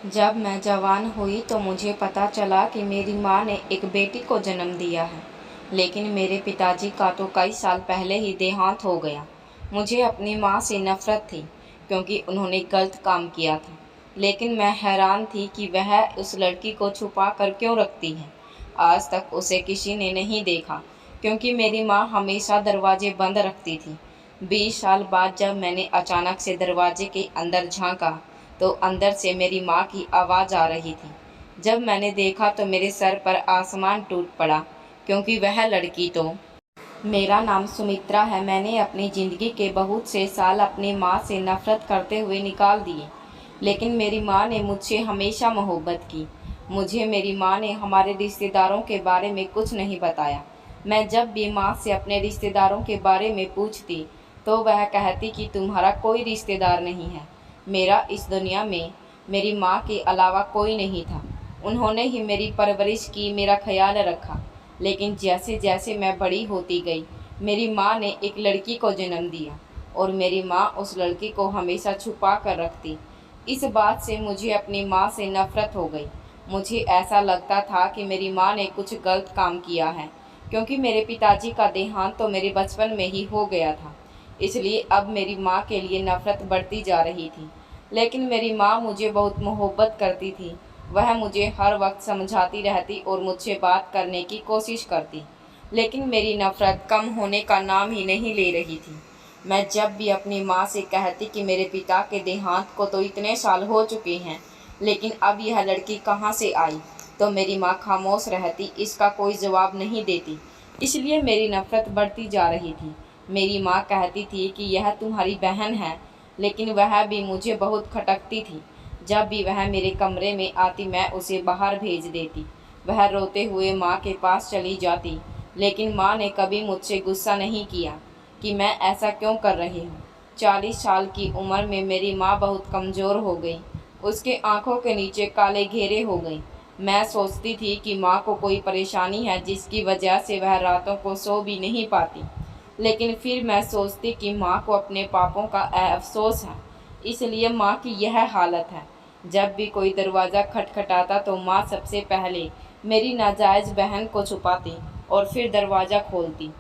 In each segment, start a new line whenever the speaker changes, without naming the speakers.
जब मैं जवान हुई तो मुझे पता चला कि मेरी माँ ने एक बेटी को जन्म दिया है, लेकिन मेरे पिताजी का तो कई साल पहले ही देहांत हो गया। मुझे अपनी माँ से नफ़रत थी क्योंकि उन्होंने गलत काम किया था, लेकिन मैं हैरान थी कि वह उस लड़की को छुपा कर क्यों रखती है। आज तक उसे किसी ने नहीं देखा क्योंकि मेरी माँ हमेशा दरवाजे बंद रखती थी। 20 साल बाद जब मैंने अचानक से दरवाजे के अंदर झांका तो अंदर से मेरी माँ की आवाज़ आ रही थी। जब मैंने देखा तो मेरे सर पर आसमान टूट पड़ा क्योंकि वह लड़की तो मेरा नाम सुमित्रा है। मैंने अपनी ज़िंदगी के बहुत से साल अपनी माँ से नफ़रत करते हुए निकाल दिए, लेकिन मेरी माँ ने मुझसे हमेशा मोहब्बत की। मुझे मेरी माँ ने हमारे रिश्तेदारों के बारे में कुछ नहीं बताया। मैं जब भी माँ से अपने रिश्तेदारों के बारे में पूछती तो वह कहती कि तुम्हारा कोई रिश्तेदार नहीं है। मेरा इस दुनिया में मेरी माँ के अलावा कोई नहीं था। उन्होंने ही मेरी परवरिश की, मेरा ख्याल रखा। लेकिन जैसे जैसे मैं बड़ी होती गई, मेरी माँ ने एक लड़की को जन्म दिया और मेरी माँ उस लड़की को हमेशा छुपा कर रखती। इस बात से मुझे अपनी माँ से नफ़रत हो गई। मुझे ऐसा लगता था कि मेरी माँ ने कुछ गलत काम किया है क्योंकि मेरे पिताजी का देहांत तो मेरे बचपन में ही हो गया था। इसलिए अब मेरी माँ के लिए नफ़रत बढ़ती जा रही थी। लेकिन मेरी माँ मुझे बहुत मोहब्बत करती थी। वह मुझे हर वक्त समझाती रहती और मुझसे बात करने की कोशिश करती, लेकिन मेरी नफ़रत कम होने का नाम ही नहीं ले रही थी। मैं जब भी अपनी माँ से कहती कि मेरे पिता के देहांत को तो इतने साल हो चुके हैं, लेकिन अब यह लड़की कहाँ से आई, तो मेरी माँ खामोश रहती, इसका कोई जवाब नहीं देती। इसलिए मेरी नफ़रत बढ़ती जा रही थी। मेरी माँ कहती थी कि यह तुम्हारी बहन है, लेकिन वह भी मुझे बहुत खटकती थी। जब भी वह मेरे कमरे में आती मैं उसे बाहर भेज देती। वह रोते हुए माँ के पास चली जाती, लेकिन माँ ने कभी मुझसे गुस्सा नहीं किया कि मैं ऐसा क्यों कर रही हूँ। 40 साल की उम्र में मेरी माँ बहुत कमज़ोर हो गई। उसके आंखों के नीचे काले घेरे हो गए। मैं सोचती थी कि माँ को कोई परेशानी है जिसकी वजह से वह रातों को सो भी नहीं पाती, लेकिन फिर मैं सोचती कि माँ को अपने पापों का अफसोस है, इसलिए माँ की यह हालत है। जब भी कोई दरवाज़ा खटखटाता तो माँ सबसे पहले मेरी नाजायज़ बहन को छुपाती और फिर दरवाज़ा खोलती।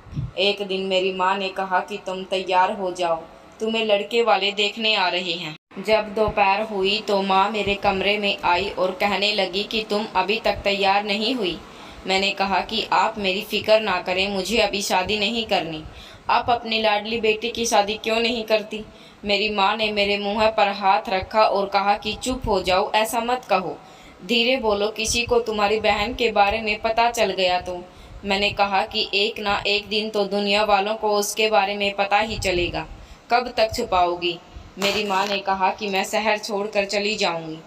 एक दिन मेरी माँ ने कहा कि तुम तैयार हो जाओ, तुम्हें लड़के वाले देखने आ रहे हैं। जब दोपहर हुई तो माँ मेरे कमरे में आई और कहने लगी कि तुम अभी तक तैयार नहीं हुई। मैंने कहा कि आप मेरी फ़िक्र ना करें, मुझे अभी शादी नहीं करनी। आप अपनी लाडली बेटी की शादी क्यों नहीं करती? मेरी माँ ने मेरे मुँह पर हाथ रखा और कहा कि चुप हो जाओ, ऐसा मत कहो, धीरे बोलो, किसी को तुम्हारी बहन के बारे में पता चल गया तो। मैंने कहा कि एक ना एक दिन तो दुनिया वालों को उसके बारे में पता ही चलेगा, कब तक छुपाओगी? मेरी माँ ने कहा कि मैं शहर छोड़कर चली जाऊंगी।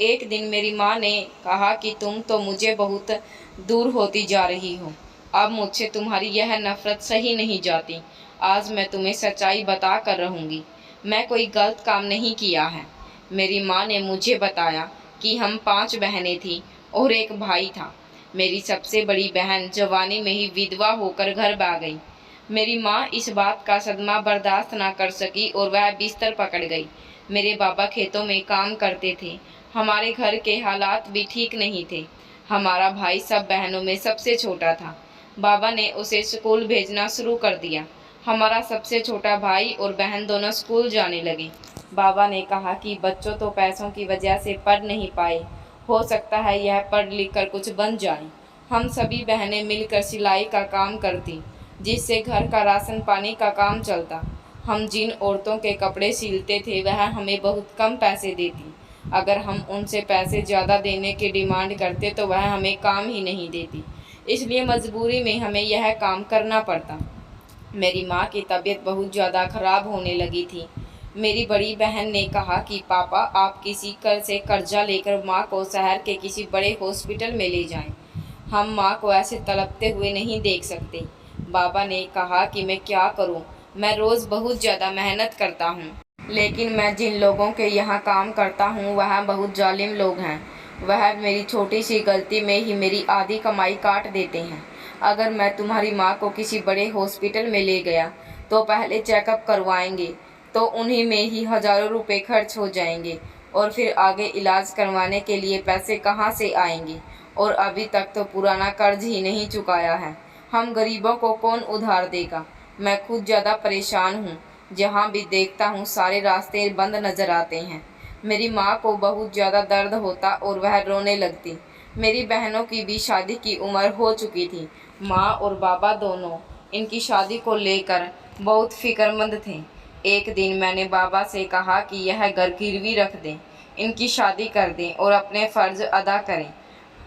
एक दिन मेरी माँ ने कहा कि तुम तो मुझे बहुत दूर होती जा रही हो, अब मुझसे तुम्हारी यह नफ़रत सही नहीं जाती। आज मैं तुम्हें सच्चाई बता कर रहूँगी, मैं कोई गलत काम नहीं किया है। मेरी माँ ने मुझे बताया कि हम 5 बहनें थीं और एक भाई था। मेरी सबसे बड़ी बहन जवानी में ही विधवा होकर घर भाग गई। मेरी माँ इस बात का सदमा बर्दाश्त ना कर सकी और वह बिस्तर पकड़ गई। मेरे बाबा खेतों में काम करते थे। हमारे घर के हालात भी ठीक नहीं थे। हमारा भाई सब बहनों में सबसे छोटा था। बाबा ने उसे स्कूल भेजना शुरू कर दिया। हमारा सबसे छोटा भाई और बहन दोनों स्कूल जाने लगे। बाबा ने कहा कि बच्चों तो पैसों की वजह से पढ़ नहीं पाए, हो सकता है यह पढ़ लिख कर कुछ बन जाए। हम सभी बहनें मिलकर सिलाई का काम करती, जिससे घर का राशन पानी का काम चलता। हम जिन औरतों के कपड़े सिलते थे वह हमें बहुत कम पैसे देती। अगर हम उनसे पैसे ज़्यादा देने की डिमांड करते तो वह हमें काम ही नहीं देती, इसलिए मजबूरी में हमें यह काम करना पड़ता। मेरी माँ की तबीयत बहुत ज़्यादा ख़राब होने लगी थी। मेरी बड़ी बहन ने कहा कि पापा आप किसी कर से कर्जा लेकर माँ को शहर के किसी बड़े हॉस्पिटल में ले जाएं। हम माँ को ऐसे तड़पते हुए नहीं देख सकते। बाबा ने कहा कि मैं क्या करूँ, मैं रोज़ बहुत ज़्यादा मेहनत करता हूँ, लेकिन मैं जिन लोगों के यहाँ काम करता हूँ वह बहुत जालिम लोग हैं। वह मेरी छोटी सी गलती में ही मेरी आधी कमाई काट देते हैं। अगर मैं तुम्हारी माँ को किसी बड़े हॉस्पिटल में ले गया तो पहले चेकअप करवाएंगे तो उन्हीं में ही हज़ारों रुपए खर्च हो जाएंगे और फिर आगे इलाज करवाने के लिए पैसे कहाँ से आएंगे? और अभी तक तो पुराना कर्ज ही नहीं चुकाया है। हम गरीबों को कौन उधार देगा? मैं खुद ज़्यादा परेशान हूँ। जहाँ भी देखता हूँ सारे रास्ते बंद नज़र आते हैं। मेरी माँ को बहुत ज़्यादा दर्द होता और वह रोने लगती। मेरी बहनों की भी शादी की उम्र हो चुकी थी। माँ और बाबा दोनों इनकी शादी को लेकर बहुत फिक्रमंद थे। एक दिन मैंने बाबा से कहा कि यह घर गिरवी रख दें, इनकी शादी कर दें और अपने फ़र्ज अदा करें।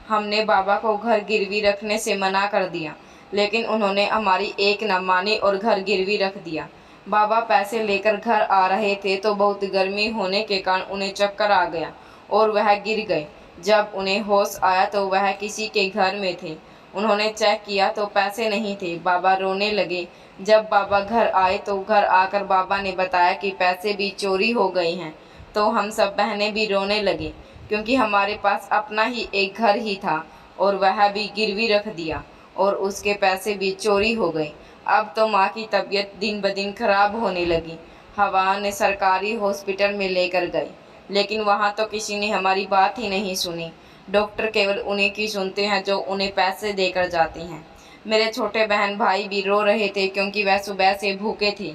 हमने बाबा को घर गिरवी रखने से मना कर दिया, लेकिन उन्होंने हमारी एक न मानी और घर गिरवी रख दिया। बाबा पैसे लेकर घर आ रहे थे तो बहुत गर्मी होने के कारण उन्हें चक्कर आ गया और वह गिर गए। जब उन्हें होश आया तो वह किसी के घर में थे। उन्होंने चेक किया तो पैसे नहीं थे। बाबा रोने लगे। जब बाबा घर आए तो घर आकर बाबा ने बताया कि पैसे भी चोरी हो गए हैं। तो हम सब बहनें भी रोने लगे, क्योंकि हमारे पास अपना ही एक घर ही था और वह भी गिरवी रख दिया और उसके पैसे भी चोरी हो गए। अब तो माँ की तबीयत दिन ब दिन खराब होने लगी। हवा ने सरकारी हॉस्पिटल में लेकर गए, लेकिन वहाँ तो किसी ने हमारी बात ही नहीं सुनी। डॉक्टर केवल उन्हीं की सुनते हैं जो उन्हें पैसे देकर जाते हैं। मेरे छोटे बहन भाई भी रो रहे थे, क्योंकि वह सुबह से भूखे थे।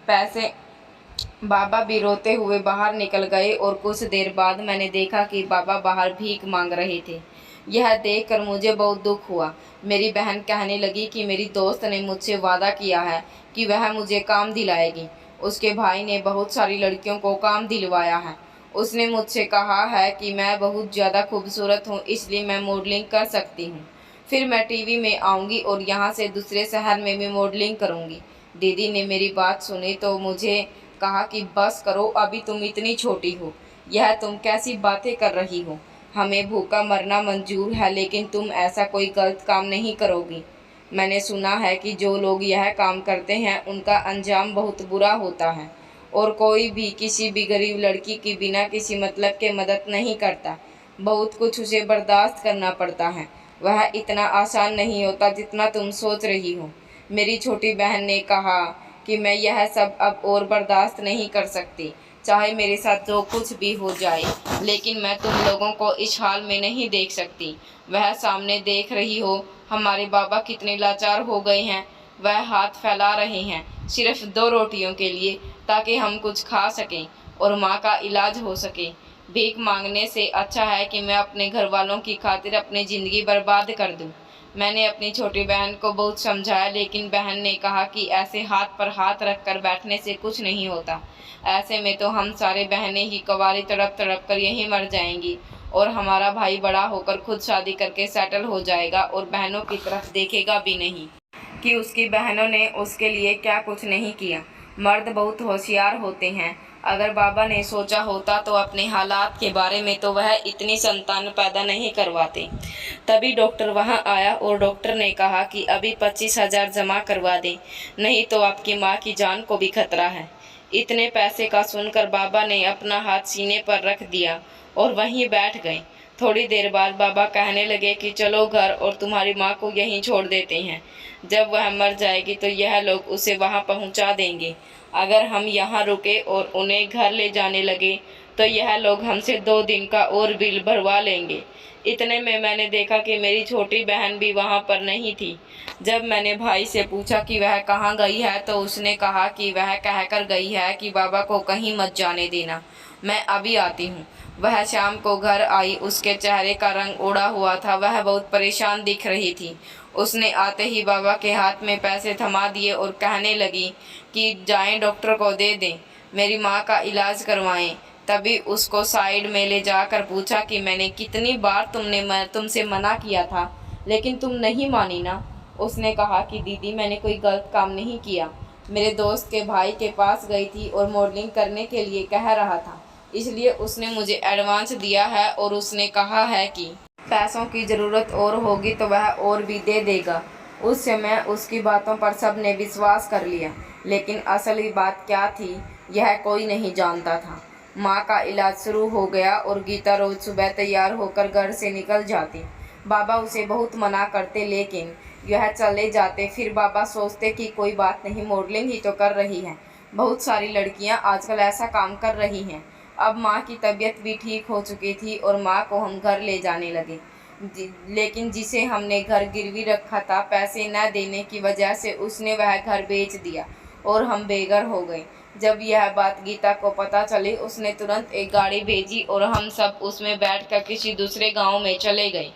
पैसे बाबा भी रोते हुए बाहर निकल गए और कुछ देर बाद मैंने देखा कि बाबा बाहर भीख मांग रहे थे। यह देखकर मुझे बहुत दुख हुआ। मेरी बहन कहने लगी कि मेरी दोस्त ने मुझसे वादा किया है कि वह मुझे काम दिलाएगी। उसके भाई ने बहुत सारी लड़कियों को काम दिलवाया है। उसने मुझसे कहा है कि मैं बहुत ज़्यादा खूबसूरत हूँ, इसलिए मैं मॉडलिंग कर सकती हूँ। फिर मैं टीवी में आऊँगी और यहाँ से दूसरे शहर में भी मॉडलिंग करूँगी। दीदी ने मेरी बात सुनी तो मुझे कहा कि बस करो, अभी तुम इतनी छोटी हो, यह तुम कैसी बातें कर रही हो? हमें भूखा मरना मंजूर है, लेकिन तुम ऐसा कोई गलत काम नहीं करोगी। मैंने सुना है कि जो लोग यह काम करते हैं उनका अंजाम बहुत बुरा होता है और कोई भी किसी भी गरीब लड़की की बिना किसी मतलब के मदद नहीं करता। बहुत कुछ उसे बर्दाश्त करना पड़ता है। वह इतना आसान नहीं होता जितना तुम सोच रही हो। मेरी छोटी बहन ने कहा कि मैं यह सब अब और बर्दाश्त नहीं कर सकती, चाहे मेरे साथ जो कुछ भी हो जाए, लेकिन मैं तुम लोगों को इस हाल में नहीं देख सकती। वह सामने देख रही हो, हमारे बाबा कितने लाचार हो गए हैं। वह हाथ फैला रहे हैं सिर्फ 2 रोटियों के लिए, ताकि हम कुछ खा सकें और माँ का इलाज हो सके। भीख मांगने से अच्छा है कि मैं अपने घर वालों की खातिर अपनी ज़िंदगी बर्बाद कर दूँ। मैंने अपनी छोटी बहन को बहुत समझाया, लेकिन बहन ने कहा कि ऐसे हाथ पर हाथ रख कर बैठने से कुछ नहीं होता। ऐसे में तो हम सारे बहनें ही कवारी तड़प तड़प कर यहीं मर जाएंगी और हमारा भाई बड़ा होकर खुद शादी करके सेटल हो जाएगा और बहनों की तरफ देखेगा भी नहीं कि उसकी बहनों ने उसके लिए क्या कुछ नहीं किया। मर्द बहुत होशियार होते हैं। अगर बाबा ने सोचा होता तो अपने हालात के बारे में, तो वह इतनी संतान पैदा नहीं करवाते। तभी डॉक्टर वहां आया और डॉक्टर ने कहा कि अभी 25,000 जमा करवा दें, नहीं तो आपकी माँ की जान को भी खतरा है। इतने पैसे का सुनकर बाबा ने अपना हाथ सीने पर रख दिया और वहीं बैठ गए। थोड़ी देर बाद बाबा कहने लगे कि चलो घर और तुम्हारी माँ को यहीं छोड़ देते हैं। जब वह मर जाएगी तो यह लोग उसे वहाँ पहुँचा देंगे। अगर हम यहाँ रुके और उन्हें घर ले जाने लगे तो यह लोग हमसे 2 दिन का और बिल भरवा लेंगे। इतने में मैंने देखा कि मेरी छोटी बहन भी वहाँ पर नहीं थी। जब मैंने भाई से पूछा कि वह कहाँ गई है तो उसने कहा कि वह कहकर गई है कि बाबा को कहीं मत जाने देना, मैं अभी आती हूँ। वह शाम को घर आई। उसके चेहरे का रंग उड़ा हुआ था। वह बहुत परेशान दिख रही थी। उसने आते ही बाबा के हाथ में पैसे थमा दिए और कहने लगी कि जाएं डॉक्टर को दे दें, मेरी माँ का इलाज करवाएं। तभी उसको साइड में ले जाकर पूछा कि मैंने कितनी बार तुमसे मना किया था, लेकिन तुम नहीं मानी ना। उसने कहा कि दीदी मैंने कोई गलत काम नहीं किया, मेरे दोस्त के भाई के पास गई थी और मॉडलिंग करने के लिए कह रहा था, इसलिए उसने मुझे एडवांस दिया है और उसने कहा है कि पैसों की ज़रूरत और होगी तो वह और भी दे देगा। उस समय उसकी बातों पर सब ने विश्वास कर लिया, लेकिन असली बात क्या थी यह कोई नहीं जानता था। माँ का इलाज शुरू हो गया और गीता रोज़ सुबह तैयार होकर घर से निकल जाती। बाबा उसे बहुत मना करते, लेकिन यह चले जाते। फिर बाबा सोचते कि कोई बात नहीं, मॉडलिंग ही तो कर रही है, बहुत सारी लड़कियां आजकल ऐसा काम कर रही हैं, अब माँ की तबीयत भी ठीक हो चुकी थी और माँ को हम घर ले जाने लगे। लेकिन जिसे हमने घर गिरवी रखा था, पैसे न देने की वजह से उसने वह घर बेच दिया और हम बेघर हो गए। जब यह बात गीता को पता चली, उसने तुरंत एक गाड़ी भेजी और हम सब उसमें बैठकर किसी दूसरे गांव में चले गए।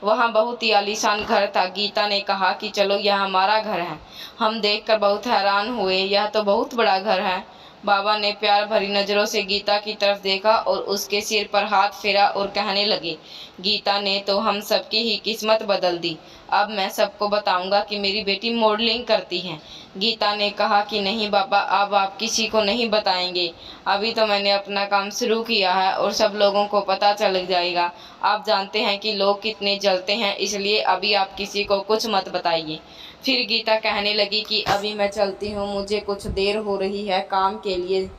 वहाँ बहुत ही आलीशान घर था। गीता ने कहा कि चलो, यह हमारा घर है। हम देखकर बहुत हैरान हुए, यह तो बहुत बड़ा घर है। बाबा ने प्यार भरी नज़रों से गीता की तरफ देखा और उसके सिर पर हाथ फेरा और कहने लगे, गीता ने तो हम सबकी ही किस्मत बदल दी। अब मैं सबको बताऊंगा कि मेरी बेटी मॉडलिंग करती है। गीता ने कहा कि नहीं बाबा, अब आप किसी को नहीं बताएंगे। अभी तो मैंने अपना काम शुरू किया है और सब लोगों को पता चल जाएगा। आप जानते हैं कि लोग कितने जलते हैं, इसलिए अभी आप किसी को कुछ मत बताइए। फिर गीता कहने लगी कि अभी मैं चलती हूँ, मुझे कुछ देर हो रही है काम के लिए।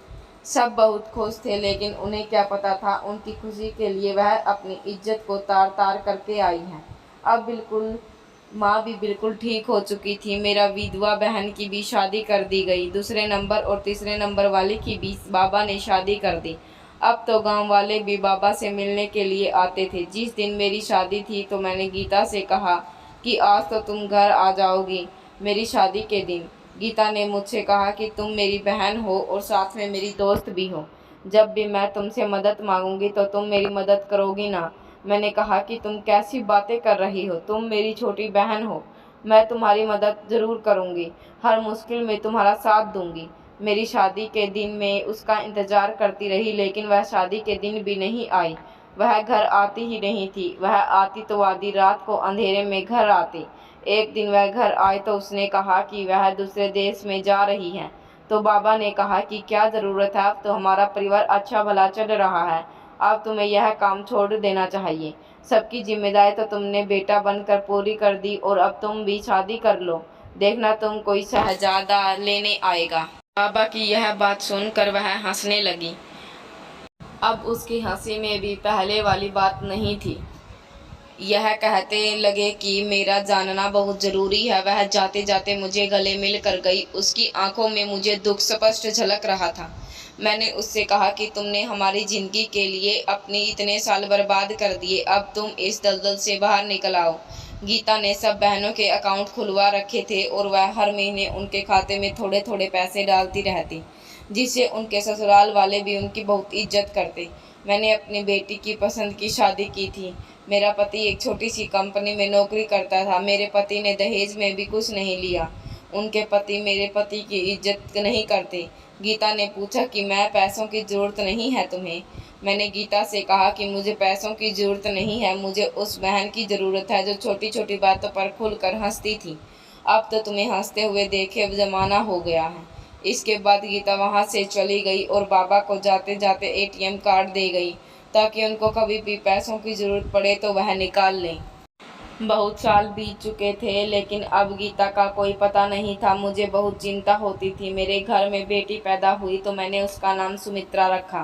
सब बहुत खुश थे, लेकिन उन्हें क्या पता था उनकी खुशी के लिए वह अपनी इज्जत को तार तार करके आई हैं। अब बिल्कुल माँ भी बिल्कुल ठीक हो चुकी थी। मेरा विधवा बहन की भी शादी कर दी गई। दूसरे नंबर और तीसरे नंबर वाले की भी बाबा ने शादी कर दी। अब तो गांव वाले भी बाबा से मिलने के लिए आते थे। जिस दिन मेरी शादी थी तो मैंने गीता से कहा कि आज तो तुम घर आ जाओगी मेरी शादी के दिन। गीता ने मुझसे कहा कि तुम मेरी बहन हो और साथ में मेरी दोस्त भी हो। जब भी मैं तुमसे मदद मांगूंगी तो तुम मेरी मदद करोगी ना। मैंने कहा कि तुम कैसी बातें कर रही हो, तुम मेरी छोटी बहन हो। मैं तुम्हारी मदद ज़रूर करूंगी, हर मुश्किल में तुम्हारा साथ दूंगी। मेरी शादी के दिन में उसका इंतज़ार करती रही, लेकिन वह शादी के दिन भी नहीं आई। वह घर आती ही नहीं थी। वह आती तो आधी रात को अंधेरे में घर आती। एक दिन वह घर आई तो उसने कहा कि वह दूसरे देश में जा रही है। तो बाबा ने कहा कि क्या ज़रूरत है, अब तो हमारा परिवार अच्छा भला चल रहा है, अब तुम्हें यह काम छोड़ देना चाहिए। सबकी जिम्मेदारी तो तुमने बेटा बनकर पूरी कर दी और अब तुम भी शादी कर लो। देखना, तुम कोई शहजादा लेने आएगा। बाबा की यह बात सुनकर वह हंसने लगी। अब उसकी हंसी में भी पहले वाली बात नहीं थी। यह कहते लगे कि मेरा जानना बहुत ज़रूरी है। वह जाते जाते मुझे गले मिल कर गई। उसकी आंखों में मुझे दुख स्पष्ट झलक रहा था। मैंने उससे कहा कि तुमने हमारी ज़िंदगी के लिए अपने इतने साल बर्बाद कर दिए, अब तुम इस दलदल से बाहर निकल आओ। गीता ने सब बहनों के अकाउंट खुलवा रखे थे और वह हर महीने उनके खाते में थोड़े थोड़े पैसे डालती रहती, जिससे उनके ससुराल वाले भी उनकी बहुत इज्जत करते। मैंने अपनी बेटी की पसंद की शादी की थी। मेरा पति एक छोटी सी कंपनी में नौकरी करता था। मेरे पति ने दहेज में भी कुछ नहीं लिया। उनके पति मेरे पति की इज्जत नहीं करते। गीता ने पूछा कि मैं पैसों की ज़रूरत नहीं है तुम्हें। मैंने गीता से कहा कि मुझे पैसों की ज़रूरत नहीं है, मुझे उस बहन की ज़रूरत है जो छोटी छोटी बातों पर खुलकर हंसती थी। अब तो तुम्हें हंसते हुए देखे ज़माना हो गया है। इसके बाद गीता वहाँ से चली गई और बाबा को जाते जाते एटीएम कार्ड दे गई, ताकि उनको कभी भी पैसों की ज़रूरत पड़े तो वह निकाल लें। बहुत साल बीत चुके थे, लेकिन अब गीता का कोई पता नहीं था। मुझे बहुत चिंता होती थी। मेरे घर में बेटी पैदा हुई तो मैंने उसका नाम सुमित्रा रखा।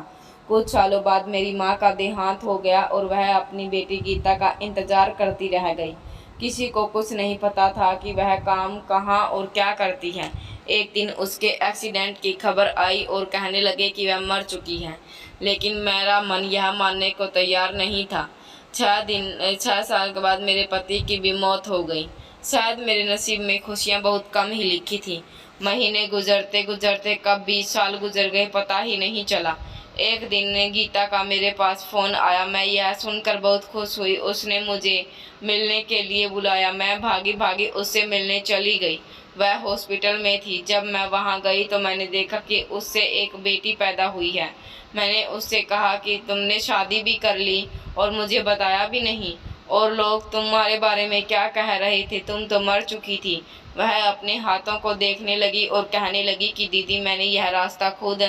कुछ सालों बाद मेरी माँ का देहांत हो गया और वह अपनी बेटी गीता का इंतज़ार करती रह गई। किसी को कुछ नहीं पता था कि वह काम कहाँ और क्या करती है। एक दिन उसके एक्सीडेंट की खबर आई और कहने लगे कि वह मर चुकी है, लेकिन मेरा मन यह मानने को तैयार नहीं था। 6 साल के बाद मेरे पति की भी मौत हो गई। शायद मेरे नसीब में खुशियाँ बहुत कम ही लिखी थी। महीने गुजरते गुजरते कब 20 साल गुजर गए पता ही नहीं चला। एक दिन गीता का मेरे पास फ़ोन आया। मैं यह सुनकर बहुत खुश हुई। उसने मुझे मिलने के लिए बुलाया। मैं भागी भागी उससे मिलने चली गई। वह हॉस्पिटल में थी। जब मैं वहां गई तो मैंने देखा कि उससे एक बेटी पैदा हुई है। मैंने उससे कहा कि तुमने शादी भी कर ली और मुझे बताया भी नहीं, और लोग तुम्हारे बारे में क्या कह रहे थे, तुम तो मर चुकी थी। वह अपने हाथों को देखने लगी और कहने लगी कि दीदी, मैंने यह रास्ता खुद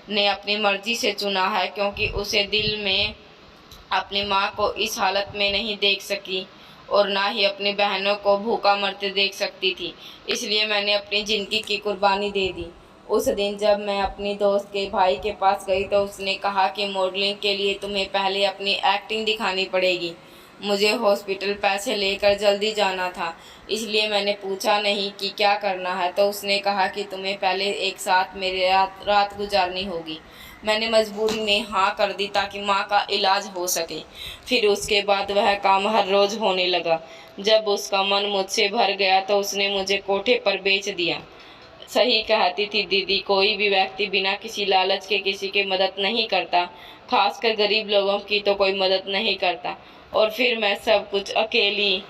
ने अपनी मर्जी से चुना है, क्योंकि उसे दिल में अपनी माँ को इस हालत में नहीं देख सकी और ना ही अपनी बहनों को भूखा मरते देख सकती थी। इसलिए मैंने अपनी ज़िंदगी की कुर्बानी दे दी। उस दिन जब मैं अपनी दोस्त के भाई के पास गई तो उसने कहा कि मॉडलिंग के लिए तुम्हें पहले अपनी एक्टिंग दिखानी पड़ेगी। मुझे हॉस्पिटल पैसे लेकर जल्दी जाना था, इसलिए मैंने पूछा नहीं कि क्या करना है। तो उसने कहा कि तुम्हें पहले एक साथ मेरे रात गुजारनी होगी। मैंने मजबूरी में हाँ कर दी ताकि माँ का इलाज हो सके। फिर उसके बाद वह काम हर रोज़ होने लगा। जब उसका मन मुझसे भर गया तो उसने मुझे कोठे पर बेच दिया। सही कहती थी दीदी, कोई भी व्यक्ति बिना किसी लालच के किसी की मदद नहीं करता, खासकर गरीब लोगों की तो कोई मदद नहीं करता। और फिर मैं सब कुछ अकेली,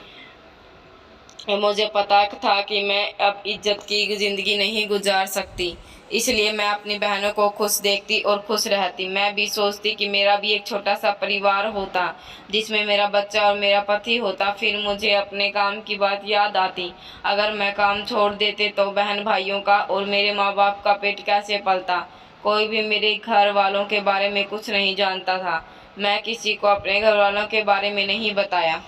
मुझे पता था कि मैं अब इज्जत की ज़िंदगी नहीं गुजार सकती, इसलिए मैं अपनी बहनों को खुश देखती और खुश रहती। मैं भी सोचती कि मेरा भी एक छोटा सा परिवार होता जिसमें मेरा बच्चा और मेरा पति होता। फिर मुझे अपने काम की बात याद आती। अगर मैं काम छोड़ देते तो बहन भाइयों का और मेरे माँ बाप का पेट कैसे पलता। कोई भी मेरे घर वालों के बारे में कुछ नहीं जानता था। मैं किसी को अपने घर वालों के बारे में नहीं बताया।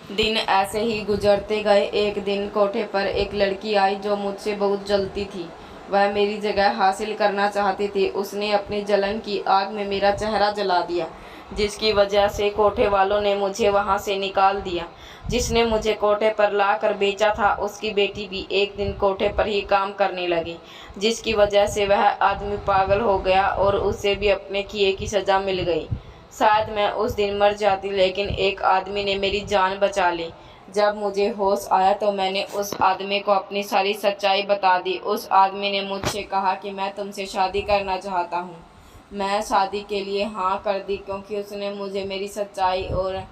दिन ऐसे ही गुजरते गए। एक दिन कोठे पर एक लड़की आई जो मुझसे बहुत जलती थी। वह मेरी जगह हासिल करना चाहती थी। उसने अपनी जलन की आग में मेरा चेहरा जला दिया, जिसकी वजह से कोठे वालों ने मुझे वहां से निकाल दिया। जिसने मुझे कोठे पर लाकर बेचा था, उसकी बेटी भी एक दिन कोठे पर ही काम करने लगी, जिसकी वजह से वह आदमी पागल हो गया और उसे भी अपने किए की सज़ा मिल गई। शायद मैं उस दिन मर जाती, लेकिन एक आदमी ने मेरी जान बचा ली। जब मुझे होश आया तो मैंने उस आदमी को अपनी सारी सच्चाई बता दी। उस आदमी ने मुझसे कहा कि मैं तुमसे शादी करना चाहता हूँ। मैं शादी के लिए हाँ कर दी, क्योंकि उसने मुझे मेरी सच्चाई और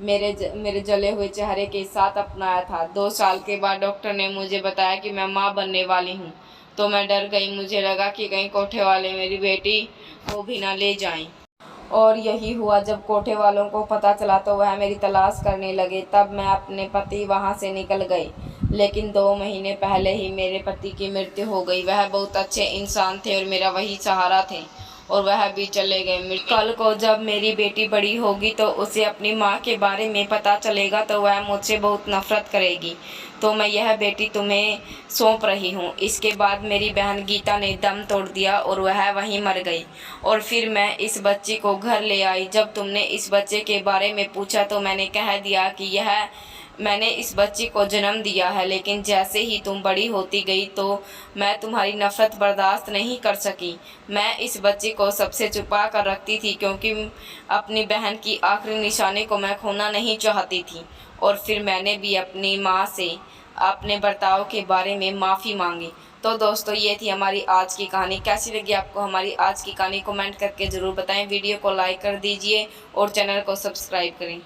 मेरे जले हुए चेहरे के साथ अपनाया था। 2 साल के बाद डॉक्टर ने मुझे बताया कि मैं माँ बनने वाली हूँ, तो मैं डर गई। मुझे लगा कि कहीं कोठे वाले मेरी बेटी को भी ना ले जाएं। और यही हुआ। जब कोठे वालों को पता चला तो वह मेरी तलाश करने लगे। तब मैं अपने पति वहां से निकल गई, लेकिन 2 महीने पहले ही मेरे पति की मृत्यु हो गई। वह बहुत अच्छे इंसान थे और मेरा वही सहारा थे, और वह भी चले गए। कल को जब मेरी बेटी बड़ी होगी तो उसे अपनी माँ के बारे में पता चलेगा तो वह मुझसे बहुत नफरत करेगी। तो मैं यह बेटी तुम्हें सौंप रही हूँ। इसके बाद मेरी बहन गीता ने दम तोड़ दिया और वह वहीं मर गई। और फिर मैं इस बच्ची को घर ले आई। जब तुमने इस बच्चे के बारे में पूछा तो मैंने कह दिया कि मैंने इस बच्ची को जन्म दिया है, लेकिन जैसे ही तुम बड़ी होती गई तो मैं तुम्हारी नफरत बर्दाश्त नहीं कर सकी। मैं इस बच्ची को सबसे छुपा कर रखती थी, क्योंकि अपनी बहन की आखिरी निशानी को मैं खोना नहीं चाहती थी। और फिर मैंने भी अपनी माँ से अपने बर्ताव के बारे में माफ़ी मांगी। तो दोस्तों, ये थी हमारी आज की कहानी। कैसी लगी आपको हमारी आज की कहानी, कमेंट करके ज़रूर बताएं। वीडियो को लाइक कर दीजिए और चैनल को सब्सक्राइब करें।